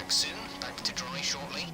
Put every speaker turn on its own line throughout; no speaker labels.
back soon, back to dry shortly.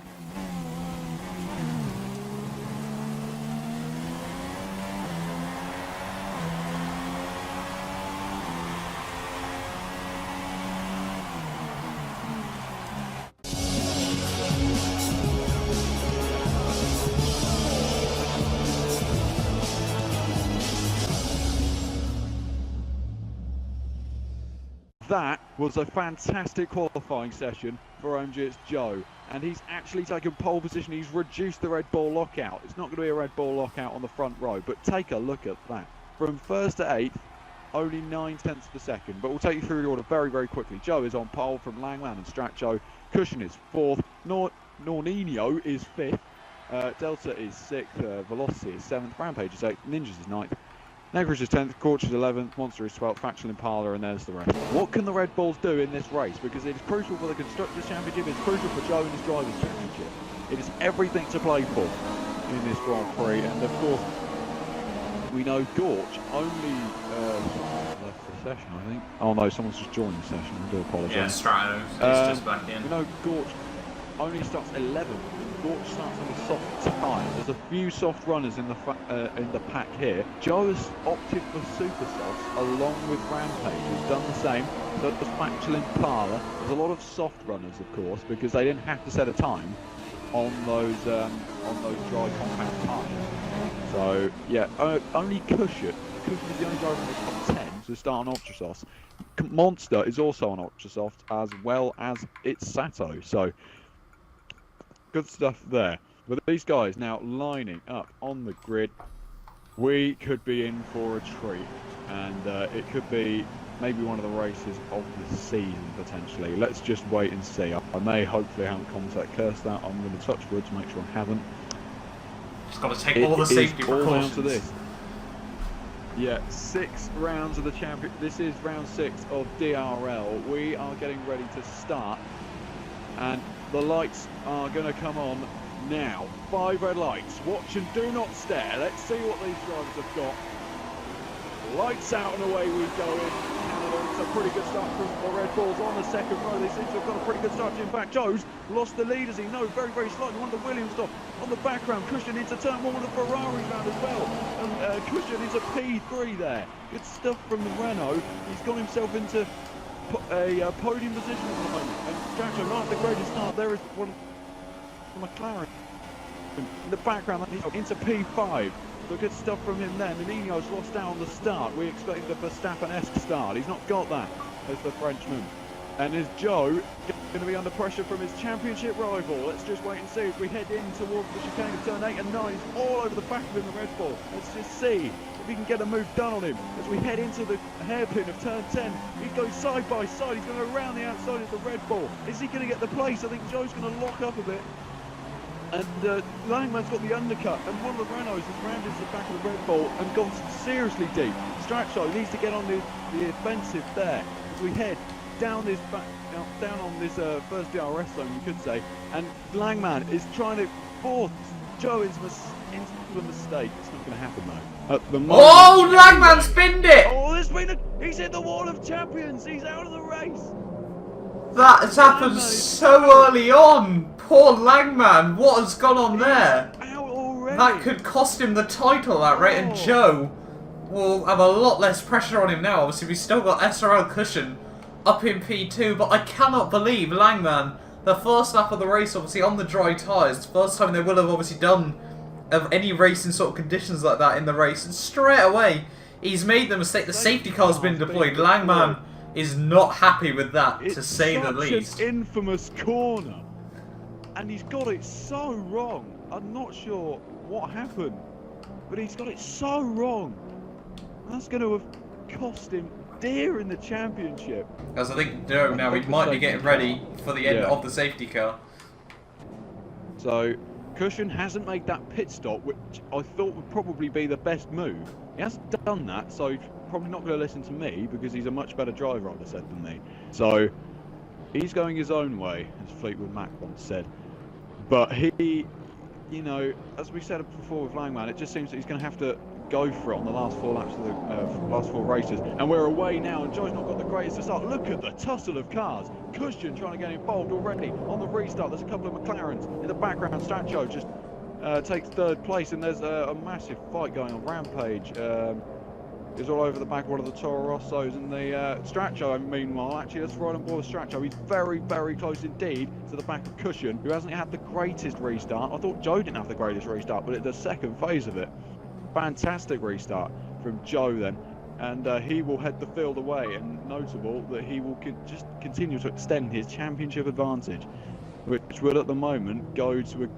That was a fantastic qualifying session for MG's Joe, and he's actually taken pole position. He's reduced the Red Bull lockout. It's not going to be a Red Bull lockout on the front row, but take a look at that. From first to eighth, only 9/10 of a second, but we'll take you through the order very, very quickly. Joe is on pole from Langman and Stracho. Cushion is fourth. Nornino is fifth. Delta is sixth. Velocity is seventh. Rampage is eighth. Ninjas is ninth. Negrish is 10th, Corch is 11th, Monster is 12th, Factual Impala, and there's the rest. What can the Red Bulls do in this race? Because it is crucial for the Constructors' Championship, it's crucial for Joe and his Drivers' Championship. It is everything to play for in this Grand Prix, and of course, we know Gorch only left the session, I think. Oh no, someone's just joined the session, I do apologise.
Yeah, Stracho, he's just back in.
We know Gorch only starts 11th. Gorch starts on a soft tyre. There's a few soft runners in the pack here. Joe has opted for super softs along with Rampage, who's done the same. So does Factual Impala. There's a lot of soft runners, of course, because they didn't have to set a time on those dry compound tyres. So yeah, only Cushion. Cushion is the only driver in the top 10 to start on Ultra Softs. Monster is also on Ultra Soft, as well as it's Sato. So good stuff there. But these guys now lining up on the grid, we could be in for a treat, and it could be maybe one of the races of the season potentially. Let's just wait and see. I may hopefully haven't cursed that. I'm going to touch wood to make sure I haven't.
Just got to take all the safety precautions.
All down to this. Yeah, 6 rounds of the champion. This is round 6 of DRL. We are getting ready to start, and the lights are going to come on now. 5 red lights. Watch and do not stare. Let's see what these drivers have got. Lights out and away we go in Canada. It's a pretty good start from the Red Bulls on the second row. They seem to have got a pretty good start. In fact, Joe's lost the lead, as he knows, very, very slightly. One of the Williams stop on the background. Cushion into turn 1 with the Ferrari round as well. And Cushion is a P3 there. Good stuff from the Renault. He's got himself into a podium position at the moment, and Stracho right at the greatest start. There is one from McLaren in the background into P5. So good stuff from him there. Menino's lost out on the start. We expected the Verstappen-esque start. He's not got that as the Frenchman. And is Joe going to be under pressure from his championship rival? Let's just wait and see as we head in towards the chicane of turn 8 and 9. He's all over the back of him, the Red Bull. Let's just see if he can get a move done on him as we head into the hairpin of turn 10. He's going side by side. He's going to go around the outside of the Red Bull. Is he going to get the place? I think Joe's going to lock up a bit. And Langman's got the undercut, and one of the Renaults has rammed into the back of the Red Bull and gone seriously deep. Stracho needs to get on the offensive there as we head down this down on this first DRS zone, you could say. And Langman is trying to force Joe into a mistake. It's not going to happen though. At the moment,
oh, Langman spinned it!
Oh, he's hit the wall of champions. He's out of the race.
That has happened so early on. Poor Langman, what has gone on there?
Out already.
That could cost him the title, that rate, and Joe will have a lot less pressure on him now. Obviously, we've still got SRL Cushion up in P2, but I cannot believe Langman, the first lap of the race, obviously on the dry tyres, first time they will have obviously done of any racing sort of conditions like that in the race, and straight away he's made the mistake. The safety car's been deployed. Langman is not happy with that, to say the least.
It's an infamous corner, and he's got it so wrong. I'm not sure what happened, but he's got it so wrong. That's going to have cost him dear in the championship.
As I think Joe now, we might be getting ready for the end of the safety car.
So Cushion hasn't made that pit stop, which I thought would probably be the best move. He hasn't done that, so he's probably not going to listen to me because he's a much better driver, I'd have said, than me. So he's going his own way, as Fleetwood Mac once said. But he, you know, as we said before with Langman, it just seems that he's going to have to go for it on the last 4 laps of the last 4 races. And we're away now, and Joe's not got the greatest to start. Look at the tussle of cars. Cushion trying to get involved already on the restart. There's a couple of McLarens in the background. Stracho just takes third place, and there's a massive fight going on. Rampage is all over the back of one of the Toro Rossos, and the Stracho, meanwhile, actually, let's ride on board with Stracho. He's very, very close indeed to the back of Cushion, who hasn't had the greatest restart. I thought Joe didn't have the greatest restart, but it's the second phase of it. Fantastic restart from Joe then, and he will head the field away, and notable that he will just continue to extend his championship advantage, which would at the moment go to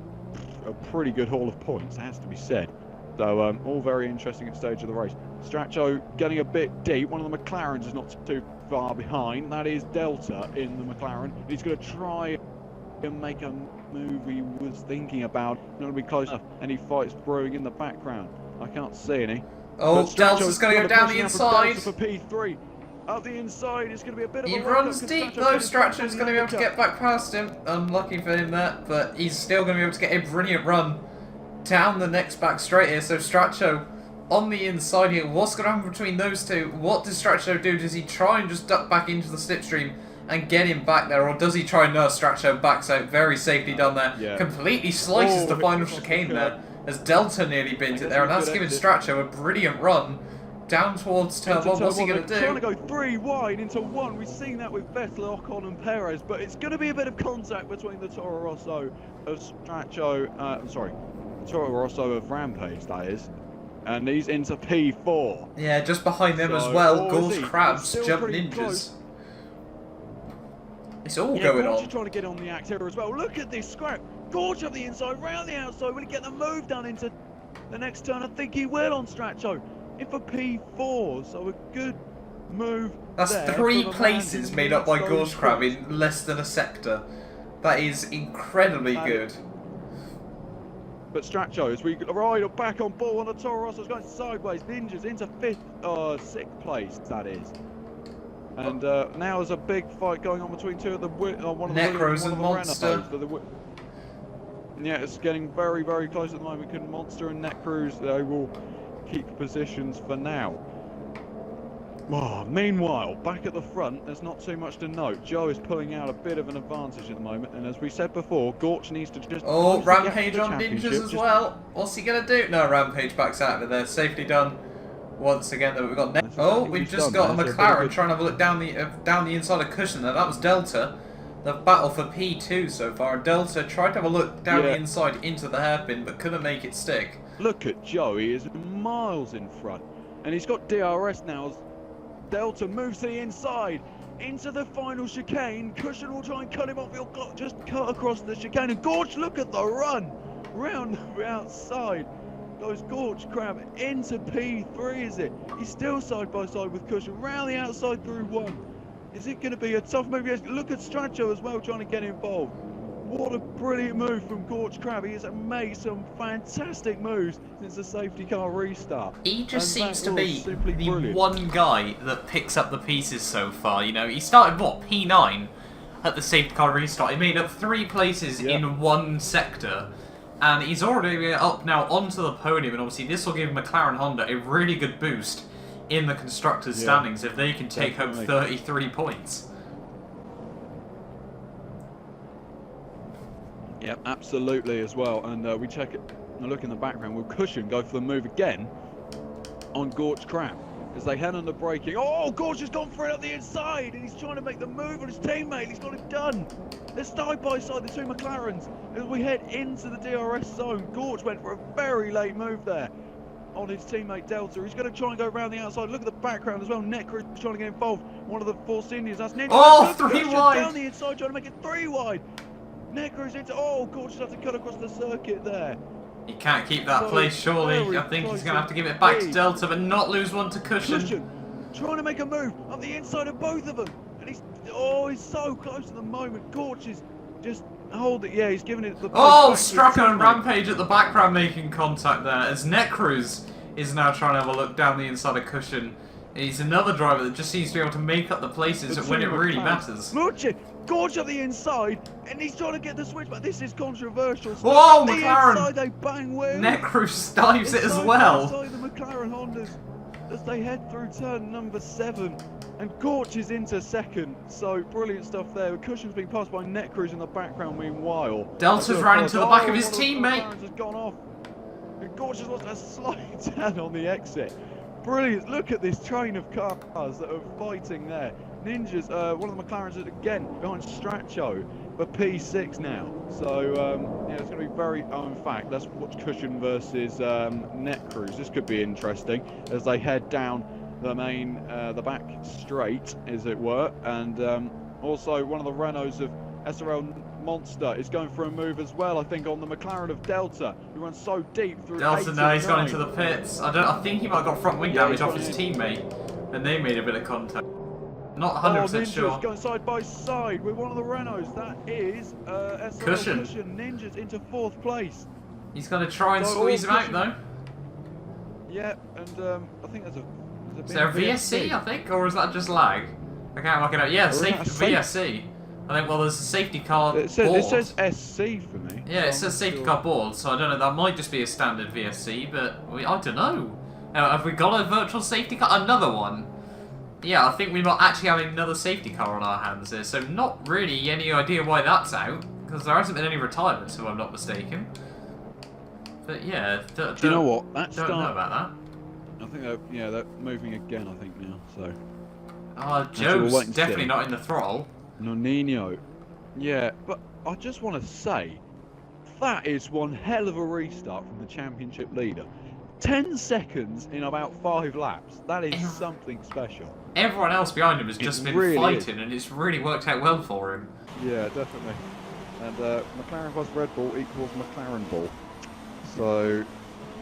a pretty good haul of points, it has to be said. So all very interesting at the stage of the race. Stracho getting a bit deep. One of the McLarens is not too far behind. That is Delta in the McLaren. He's going to try and make a move he was thinking about. Not going to be close enough. Any fights brewing in the background. I can't see any.
Oh, Delta's going to go down the inside.
For P3. Up the inside, it's going to be a bit of
he
a
runs deep though. Stracho's going to be able to get back past him. Unlucky for him there, but he's still going to be able to get a brilliant run down the next back straight here. So Stracho on the inside here. What's going to happen between those two? What does Stracho do? Does he try and just duck back into the slipstream and get him back there, or does he try and nurse? Stracho backs out very safely down there. Yeah. Completely slices the final chicane there as Delta nearly bins it there, and that's giving Stracho a brilliant run down towards turn 1. What's he going to do?
Trying to go 3 wide into 1. We've seen that with Vettel, Ocon and Perez, but it's going to be a bit of contact between the Toro Rosso of Stracho, Toro Rosso of Rampage, that is. And he's into P4.
Yeah, just behind them as well. Gorge Crabs, Jump Ninjas. Close. It's all going
Gorge
on.
Is trying to get on the act here as well. Look at this scrap. Gorge up the inside, round the outside. Will he get the move done into the next turn? I think he will on Stracho. In for P4, so a good move.
That's 3 places made up by Gorge Crab in less than a sector. That is incredibly good.
But Stracho, as we ride back on ball on the Toro Rosso's going sideways. Ninjas into 6th place, that is. And now there's a big fight going on between two of the one of the
Necros and Monster.
Yeah, it's getting very, very close at the moment. Can Monster and Necros, they will keep positions for now. Oh, meanwhile, back at the front, there's not too much to note. Joe is pulling out a bit of an advantage at the moment, and as we said before, Gorch needs to just...
Oh, Rampage on Ninjas as well. What's he going to do? No, Rampage backs out of there. Safely done once again. Though we've got... we've just got a McLaren trying to have a look down the inside of Cushion there. That was Delta. The battle for P2 so far. Delta tried to have a look down the inside into the hairpin, but couldn't make it stick.
Look at Joe. He is miles in front, and he's got DRS now. Delta moves to the inside, into the final chicane. Cushion will try and cut him off. He'll just cut across the chicane. And Gorge, look at the run! Round the outside goes Gorge Crab into P3, is it? He's still side by side with Cushion. Round the outside through 1. Is it going to be a tough move? Yes, look at Stracho as well, trying to get involved. What a brilliant move from Gorge Crab. He has made some fantastic moves since the safety car restart.
He just seems to be the one guy that picks up the pieces so far. You know, he started, what, P9 at the safety car restart. He made up 3 places in 1 sector. And he's already up now onto the podium. And obviously this will give McLaren Honda a really good boost in the Constructors' standings if they can take home 33 points.
Yep, absolutely as well. And we check it. Look in the background. Will Cushion go for the move again on Gorge Crab as they head on the braking? Oh, Gorge has gone for it up the inside, and he's trying to make the move on his teammate. He's got it done. They're side by side, the 2 McLarens. As we head into the DRS zone, Gorge went for a very late move there on his teammate Delta. He's going to try and go around the outside. Look at the background as well. Necro is trying to get involved. One of the Force Indians. That's Ninja.
Oh, 3 wide.
Down the inside, trying to make it 3 wide. Necro's into... Oh, Gorge has to cut across the circuit there.
He can't keep that place, surely. I think he's going to have to give it back to Delta, but not lose one to Cushion.
Trying to make a move on the inside of both of them. And he's... Oh, he's so close at the moment. Gorge is just... Hold it. Yeah, he's giving it the...
Oh, Stracho and Rampage at the background making contact there, as Necros is now trying to have a look down the inside of Cushion. He's another driver that just seems to be able to make up the places when it really matters.
Look at Gorge up the inside, and he's trying to get the switch, but this is controversial.
Whoa, McLaren!
The inside, they bang well.
Necros dives it as well.
Inside the McLaren Hondas as they head through turn number 7. And Gorch is into second, so brilliant stuff there. Cushion's being passed by Netcruise in the background meanwhile.
Delta's ran into the back of his teammate.
Has gone off. And Gorch has lost a slight down on the exit. Brilliant. Look at this train of cars that are fighting there. Ninjas, one of the McLarens again behind Stracho for P6 now. So, yeah, it's going to be very... Oh, in fact, let's watch Cushion versus Netcruise. This could be interesting as they head down the main, the back straight, as it were, and also one of the Renaults of SRL Monster is going for a move as well. I think on the McLaren of Delta, who runs so deep through.
Delta now he's gone into the pits. I think he might have got front wing damage off his teammate, and they made a bit of contact. Not 100% sure.
Going side by side with one of the Renaults. That is SRL
Cushion.
Ninjas into 4th place.
He's going to try and squeeze him out though.
Yeah, and I think there's a.
Is there a VSC, I think, or is that just lag? I can't work it out. Yeah, VSC. I think, well, there's a safety car board.
It says SC for me.
Yeah, it says safety car board, so I don't know, that might just be a standard VSC, but I don't know. Have we got a virtual safety car? Another one? Yeah, I think we might actually have another safety car on our hands here, so not really any idea why that's out, because there hasn't been any retirements, if I'm not mistaken. But yeah,
do you know what?
Don't know about that.
I think they're moving again, I think, now, so...
Joe's definitely not in the throttle.
Nonino. Yeah, but I just want to say, that is one hell of a restart from the championship leader. 10 seconds in about 5 laps. That is something special.
Everyone else behind him has just been
really
fighting, and it's really worked out well for him.
Yeah, definitely. And McLaren plus Red Bull equals McLaren Ball. So...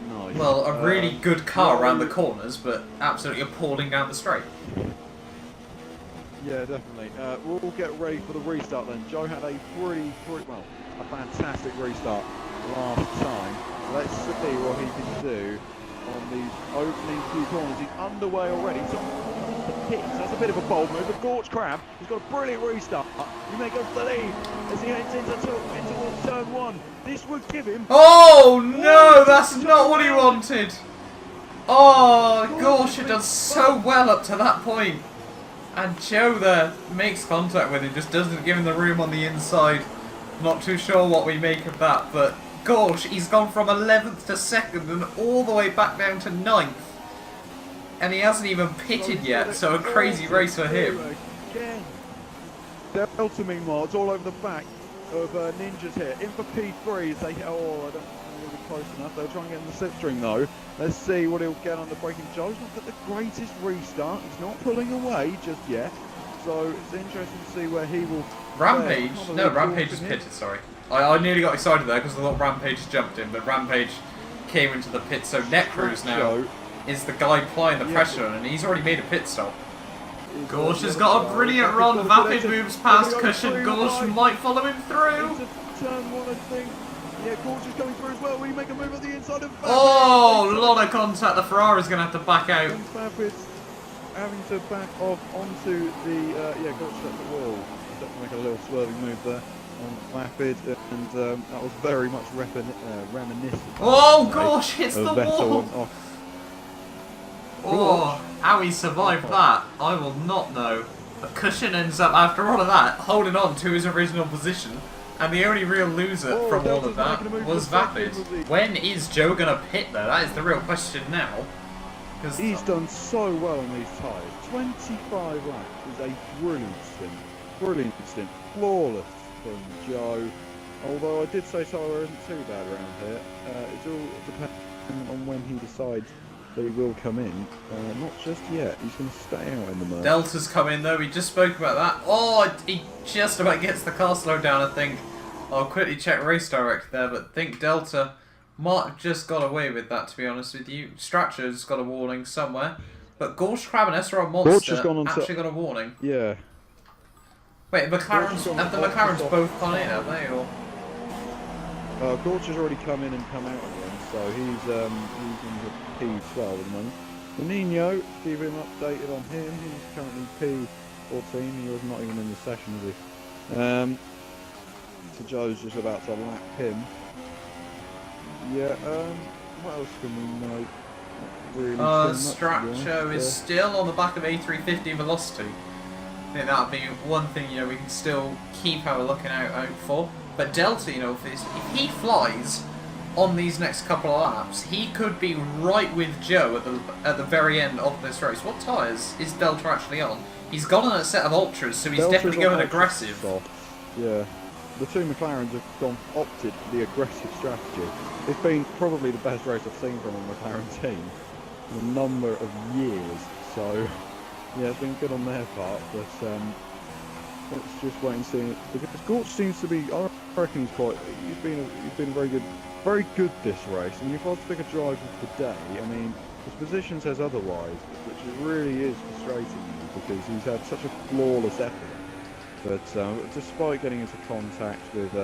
Nice.
Well, a really good car around the corners, but absolutely appalling down the straight.
Yeah, definitely. We'll get ready for the restart then. Joe had a a fantastic restart last time. Let's see what he can do on these opening few corners. He's underway already. So the pits. That's a bit of a bold move. But Gorch Crab, he's got a brilliant restart. He may go for the lead as he heads into turn 1. This would give him...
Oh no, that's not what he wanted. Oh, Gorsh had done so well up to that point. And Joe there makes contact with him, just doesn't give him the room on the inside. Not too sure what we make of that, but Gorsh, he's gone from 11th to 2nd and all the way back down to 9th. And he hasn't even pitted yet, so a crazy race for him.
Delta, meanwhile, it's all over the back of Ninjas here. In for P3 as they... Oh, I don't think he'll be close enough. They'll try and get in the slipstream though. Let's see what he'll get on the braking. Joe's not got the greatest restart. He's not pulling away just yet. So it's interesting to see where he will...
Rampage? No, Rampage is pitted, sorry. I nearly got excited there because I thought Rampage jumped in, but Rampage came into the pit. So Netcruise now is the guy applying the pressure on, and he's already made a pit stop. Gorsh has got a brilliant run. Vapid moves past Cushion. Gorsh might follow him through.
Turn 1, I think. Yeah, Gorsh is coming through as well. We make a move at the inside of...
Oh, a lot of contact. The Ferrari's going to have to back out.
Vapid's having to back off onto the... yeah, Gorsh at the wall. He's have to make a little swerving move there on Vapid, and that was very much reminiscent.
Oh, Gorsh hits the
wall.
Oh, how he survived that, I will not know. But Cushion ends up, after all of that, holding on to his original position. And the only real loser from all of that was Vapid. When is Joe going to pit though? That is the real question now.
He's done so well on these tyres. 25 laps is a brilliant stint. Brilliant stint. Flawless from Joe. Although I did say Tyler isn't too bad around here. It's all dependent on when he decides that he will come in. Not just yet. He's going to stay out in the mud.
Delta's come in though. We just spoke about that. Oh, he just about gets the car slowed down, I think. I'll quickly check race direct there, but I think Delta might have just got away with that, to be honest with you. Stracho's got a warning somewhere. But Gorsh Crab and SRL Monster actually got a warning.
Yeah.
Wait, McLaren's, have the McLarens both gone in, have they? Or?
Gorch has already come in and come out again, so he's in the P12 at the moment. Nino, keep him updated on him. He's currently P14. He was not even in the session, is he? So Joe's just about to lap him. Yeah. What else can we know? Really too much,
Stracho is still on the back of A350 velocity. I think that'd be one thing, you know, we can still keep our looking out for. But Delta, you know, if he flies on these next couple of laps, he could be right with Joe at the very end of this race. What tyres is Delta actually on? He's gone on a set of ultras, so he's definitely going aggressive.
Yeah, the two McLarens have opted for the aggressive strategy. It's been probably the best race I've seen from a McLaren team in a number of years. So yeah, it's been good on their part, but let's just wait and see. Because Gorch seems to be, I reckon he's been very good this race. I mean, if I was to pick a driver of the day, I mean, his position says otherwise, which really is frustrating because he's had such a flawless effort. But despite getting into contact with who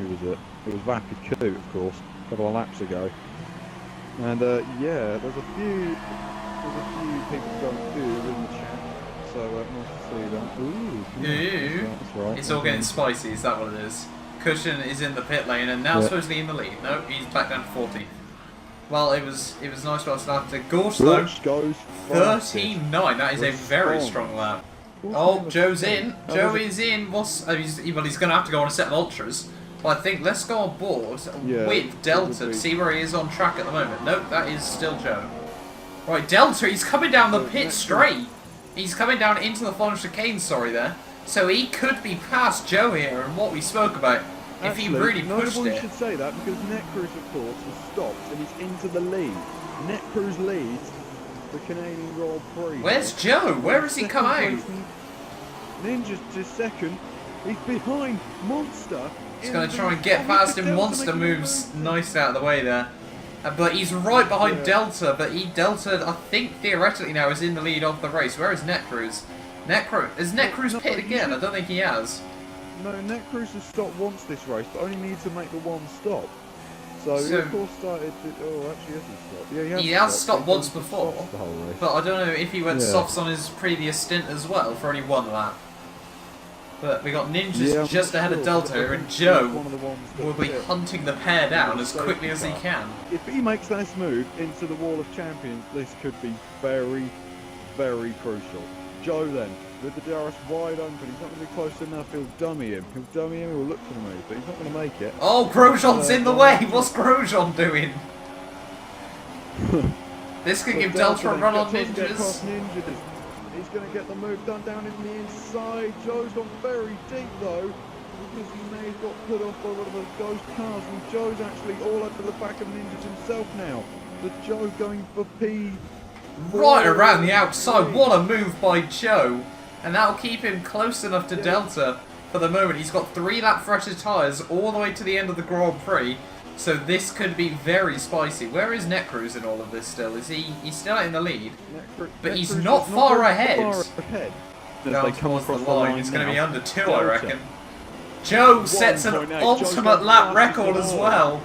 was it? It was Vapiku, of course, a couple of laps ago. And yeah, there's a few people going through in the chat, so nice to see them. Ooh, that's right.
It's all getting spicy. Is that what it is? Cushion is in the pit lane and now supposedly in the lead. No, he's back down to 40. Well, it was nice whilst after. Gorch though,
goes
39. That is a very strong lap. Oh, Joe's in. Joe is in. He's going to have to go on a set of ultras. But I think let's go on board with Delta to see where he is on track at the moment. Nope, that is still Joe. Right, Delta, he's coming down the pit straight. He's coming down into the final chicane, there. So he could be past Joe here and what we spoke about. If he really pushed it.
Should say that because Netcruise, of course, has stopped and he's into the lead. Netcruise leads the Canadian Grand Prix.
Where's Joe? Where has he come out?
Ninja's just second. He's behind Monster.
He's going to try and get past him. Monster moves nice out of the way there. But he's right behind Delta. But Delta, I think, theoretically now is in the lead of the race. Where is Netcruise? Has Netcruise pitted again? I don't think he has.
No, Netcruise has stopped once this race, but only needs to make the one stop. So he of course started to... Oh, actually he hasn't stopped. Yeah,
he has stopped once before. But I don't know if he went softs on his previous stint as well for only one lap. But we got Ninjas just ahead of Delta, and Joe will be hunting the pair down as quickly as he can.
If he makes this move into the Wall of Champions, this could be very, very crucial. Joe then, with the DRS wide open, he's not going to be close enough, he'll dummy him. He'll look for the move, but he's not going to make it.
Oh, Grosjean's in the way! What's Grosjean doing? This could give Delta a run on Ninjas.
He's going to get the move done down in the inside. Joe's gone very deep though, because he may have got put off by one of the ghost cars, and Joe's actually all over the back of Ninjas himself now. But Joe going for P.
Right around the outside. What a move by Joe. And that'll keep him close enough to Delta for the moment. He's got 3 lap fresher tyres all the way to the end of the Grand Prix. So this could be very spicy. Where is Netcruise in all of this still? He's still in the lead? But he's not far ahead. Down towards the line. It's going to be under 2, I reckon. Joe sets an ultimate lap record as well.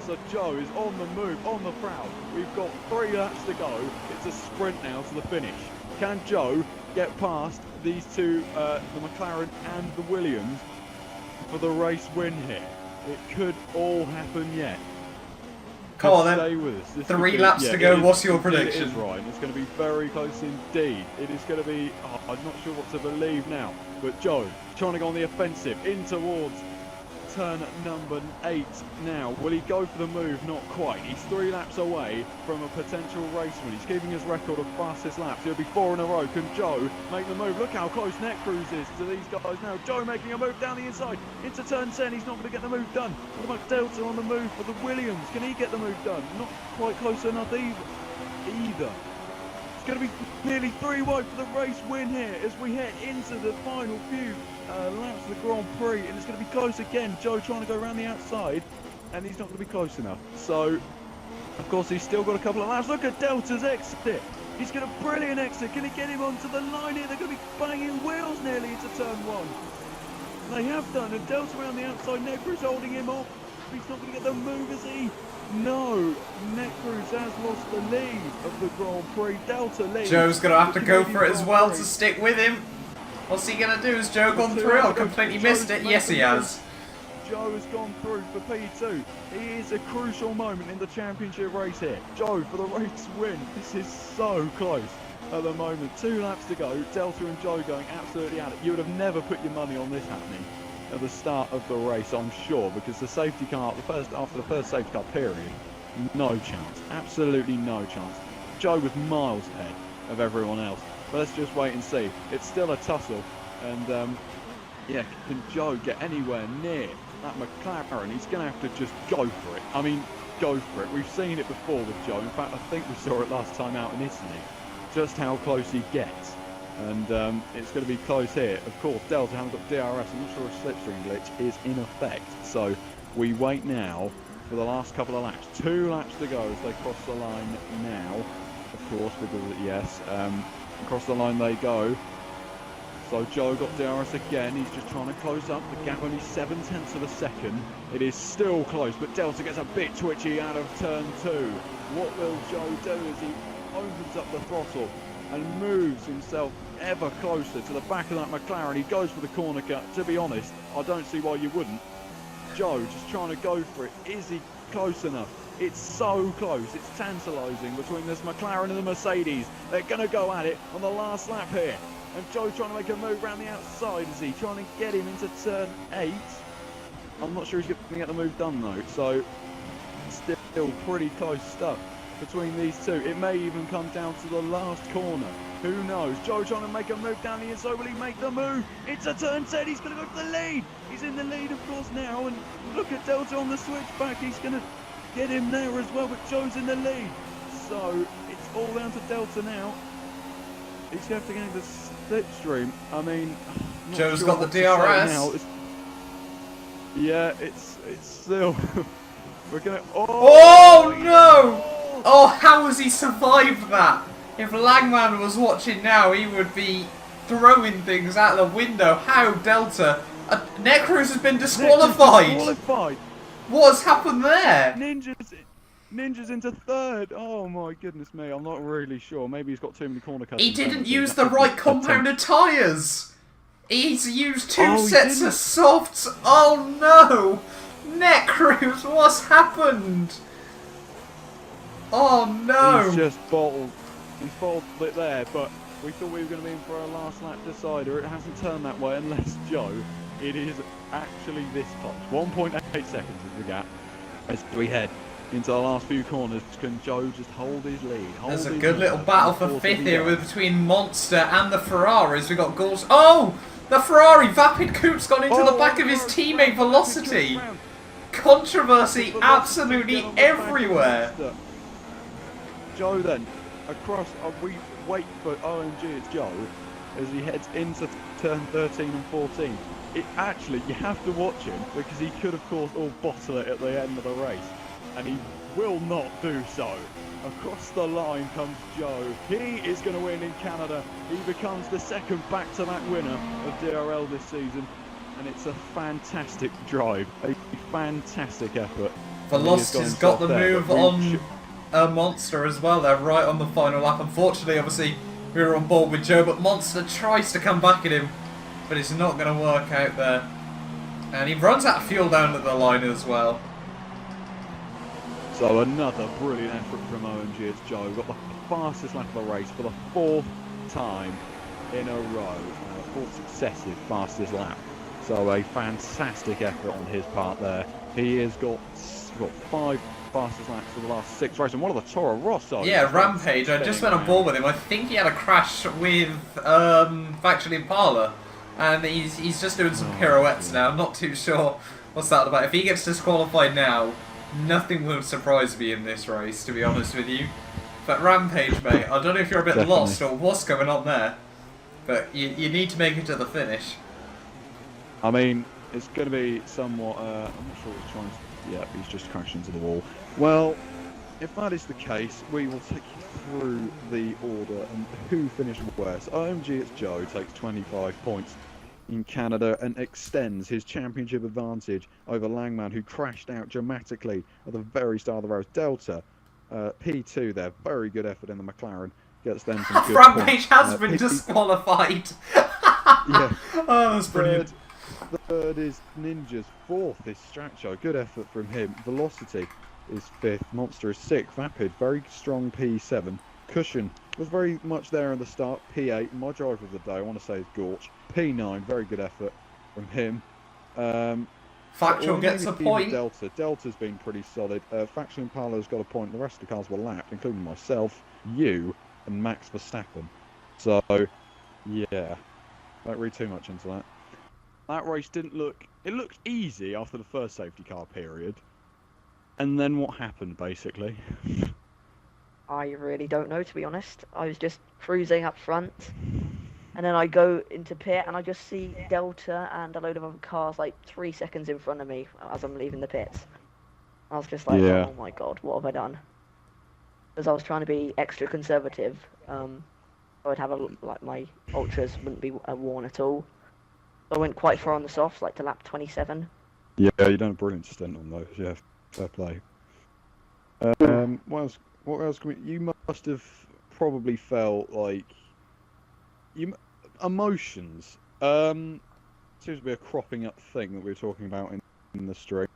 So Joe is on the move, on the prowl. We've got 3 laps to go. It's a sprint now to the finish. Can Joe get past these two, the McLaren and the Williams, for the race win here? It could all happen yet.
Come on then.
Stay with us.
3 laps to go. What's your prediction?
It is, Ryan. It's going to be very close indeed. It is going to be... Oh, I'm not sure what to believe now. But Joe trying to go on the offensive in towards turn number 8 now. Will he go for the move? Not quite. He's 3 laps away from a potential race win. He's keeping his record of fastest laps. He'll be 4 in a row. Can Joe make the move? Look how close Netcruise is to these guys now. Joe making a move down the inside into turn 10. He's not going to get the move done. What about Delta on the move for the Williams? Can he get the move done? Not quite close enough either. It's going to be nearly 3 wide for the race win here as we head into the final few laps of the Grand Prix, and it's going to be close again. Joe trying to go around the outside, and he's not going to be close enough. So, of course, he's still got a couple of laps. Look at Delta's exit. He's got a brilliant exit. Can he get him onto the line here? They're going to be banging wheels nearly into turn 1. They have done, and Delta around the outside. Netcruise holding him off. He's not going to get the move, is he? No, Netcruise has lost the lead of the Grand Prix. Delta leads.
Joe's going to have to go for it as well to stick with him. What's he going to do? Has Joe gone through? I completely missed it. Yes, he has.
Joe has gone through for P2. It is a crucial moment in the championship race here. Joe for the race win. This is so close at the moment. 2 laps to go. Delta and Joe going absolutely at it. You would have never put your money on this happening at the start of the race, I'm sure, because the safety car, after the first safety car period, no chance. Absolutely no chance. Joe was miles ahead of everyone else. But let's just wait and see. It's still a tussle, and yeah, can Joe get anywhere near that McLaren? He's going to have to just go for it. I mean, go for it. We've seen it before with Joe. In fact, I think we saw it last time out in Italy, just how close he gets. And it's going to be close here. Of course, Delta haven't got DRS. I'm not sure a slipstream glitch is in effect. So we wait now for the last couple of laps. 2 laps to go as they cross the line now. Of course, because, yes, across the line they go. So Joe got DRS again. He's just trying to close up. The gap only 0.7 of a second. It is still close, but Delta gets a bit twitchy out of turn 2. What will Joe do as he opens up the throttle and moves himself ever closer to the back of that McLaren? He goes for the corner cut. To be honest, I don't see why you wouldn't. Joe just trying to go for it. Is he close enough? It's so close. It's tantalising between this McLaren and the Mercedes. They're going to go at it on the last lap here. And Joe trying to make a move around the outside, is he? Trying to get him into turn 8. I'm not sure he's going to get the move done though. So still pretty close stuff between these two. It may even come down to the last corner. Who knows? Joe trying to make a move down the inside. Will he make the move? It's a turn 10. He's going to go for the lead. He's in the lead, of course, now. And look at Delta on the switchback. He's going to get him there as well. But Joe's in the lead. So it's all down to Delta now. He's going to have to get into slipstream. I mean,
Joe's
sure
got the DRS.
Yeah, it's still. We're going to.
Oh no! Oh, how has he survived that? If Langman was watching now, he would be throwing things out the window. How Delta? Necruz has been disqualified. What has happened there?
Ninja's into 3rd. Oh my goodness me, I'm not really sure. Maybe he's got too many corner cuts.
He didn't use the right compounded tyres. He's used 2 sets of softs. Oh no! Necruz, what's happened? Oh no!
He's just bottled. He's bottled it there, but we thought we were going to be in for a last lap decider. It hasn't turned that way unless Joe. It is actually this close. 1.8 seconds is the gap as we head into the last few corners. Can Joe just hold his lead?
There's a good little battle for 5th here between Monster and the Ferraris. We got goals. Oh! The Ferrari Vapid Coupe's gone into the back of his teammate Velocity. Controversy absolutely everywhere.
Joe then, across, we wait for OMG, it's Joe, as he heads into turn 13 and 14. It actually, you have to watch him, because he could, of course, all bottle it at the end of the race. And he will not do so. Across the line comes Joe. He is going to win in Canada. He becomes the 2nd back-to-back winner of DRL this season. And it's a fantastic drive, a fantastic effort.
Velocity's got the move on Monster as well. They're right on the final lap. Unfortunately, obviously, we were on board with Joe, but Monster tries to come back at him, but it's not going to work out there. And he runs out of fuel down at the line as well.
So another brilliant effort from OMG. It's Joe. Got the fastest lap of the race for the 4th time in a row. 4th successive fastest lap. So a fantastic effort on his part there. He has got 5 fastest laps for the last 6 races. And one of the Toro Rosso.
Yeah, Rampage. I just went on board with him. I think he had a crash with Factory Impala. And he's just doing some pirouettes now. I'm not too sure what's that about. If he gets disqualified now, nothing will surprise me in this race, to be honest with you. But Rampage, mate, I don't know if you're a bit lost or what's going on there. But you need to make it to the finish.
I mean, it's going to be somewhat, I'm not sure what he's trying to, yeah, he's just crashed into the wall. Well, if that is the case, we will take you through the order and who finished worst. OMG, it's Joe, takes 25 points in Canada and extends his championship advantage over Langman, who crashed out dramatically at the very start of the race. Delta, P2 there, very good effort in the McLaren, gets them some good
Rampage
points.
has been disqualified.
Yeah.
Oh, that's brilliant.
Third is Ninja's. Fourth is Stracho. Good effort from him. Velocity is fifth. Monster is sixth. Vapid, very strong P7. Cushion was very much there at the start. P8. My driver of the day, I want to say, is Gorch. P9, very good effort from him.
Factual gets a point.
Delta's been pretty solid. Factual Impala's got a point. The rest of the cars were lapped, including myself, you, and Max Verstappen. So, yeah, don't read too much into that. That race didn't look... It looked easy after the first safety car period. And then what happened, basically?
I really don't know, to be honest. I was just cruising up front. And then I go into pit and I just see Delta and a load of other cars like 3 seconds in front of me as I'm leaving the pits. I was just like,
Yeah.
oh my god, what have I done? Because I was trying to be extra conservative. I'd have like my ultras wouldn't be worn at all. So I went quite far on the softs, like to lap 27.
Yeah, you done a brilliant stint on those. Yeah, fair play. What else can we... You must have probably felt like... Emotions. Seems to be a cropping up thing that we were talking about in the stream.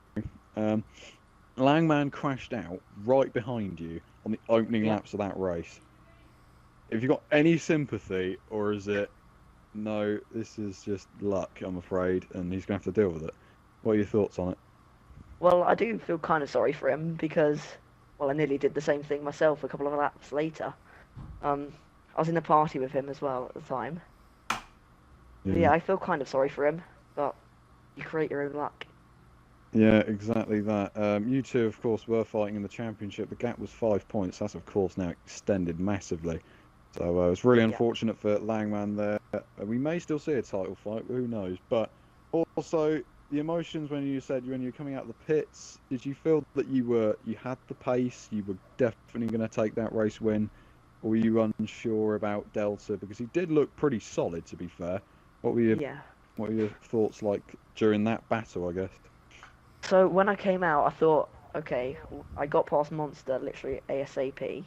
Langman crashed out right behind you on the opening laps of that race. Have you got any sympathy, or is it, no, this is just luck, I'm afraid, and he's going to have to deal with it? What are your thoughts on it?
Well, I do feel kind of sorry for him because, well, I nearly did the same thing myself a couple of laps later. I was in the party with him as well at the time. Yeah, I feel kind of sorry for him, but you create your own luck.
Yeah, exactly that. You two, of course, were fighting in the championship. The gap was 5 points. That's, of course, now extended massively. So it's really unfortunate for Langman there. We may still see a title fight, who knows. But also, the emotions when you were coming out of the pits, did you feel that you had the pace, you were definitely going to take that race win? Or were you unsure about Delta? Because he did look pretty solid, to be fair. What were your thoughts like during that battle, I guess?
So when I came out, I thought, okay, I got past Monster literally ASAP.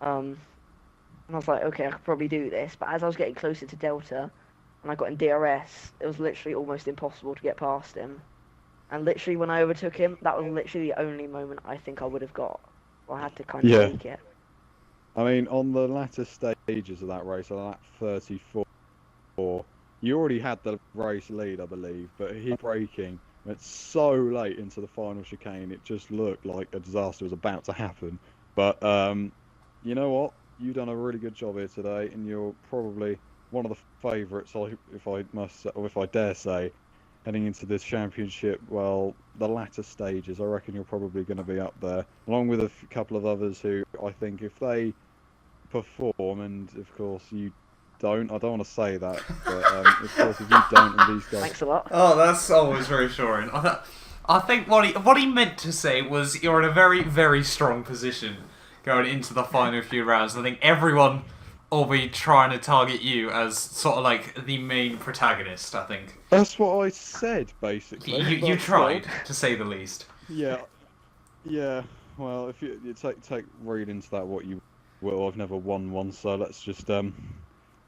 And I was like, okay, I could probably do this. But as I was getting closer to Delta, and I got in DRS, it was literally almost impossible to get past him. And literally when I overtook him, that was literally the only moment I think I would have got. I had to kind of take it.
I mean, on the latter stages of that race, on lap 34, you already had the race lead, I believe, but his braking went so late into the final chicane, it just looked like a disaster was about to happen. But you know what? You've done a really good job here today, and you're probably one of the favourites, if I dare say, heading into this championship. Well, the latter stages, I reckon you're probably going to be up there, along with a couple of others who I think if they perform, and of course you don't, I don't want to say that, but of course if you don't, and these guys...
Thanks a lot.
Oh, that's always reassuring. I think what he meant to say was you're in a very, very strong position going into the final few rounds. I think everyone will be trying to target you as sort of like the main protagonist, I think.
That's what I said, basically.
You tried, to say the least.
Yeah. Well, if you take read into that what you will. I've never won one, so let's just leave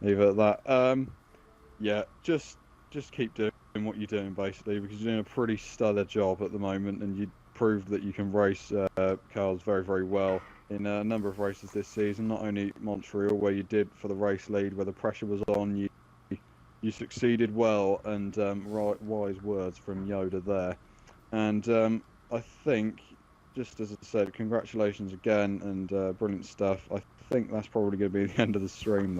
it at that. Yeah, just keep doing what you're doing, basically, because you're doing a pretty stellar job at the moment, and you proved that you can race cars very, very well in a number of races this season. Not only Montreal, where you did for the race lead, where the pressure was on, you succeeded well, and wise words from Yoda there. And I think, just as I said, congratulations again, and brilliant stuff. I think that's probably going to be the end of the stream.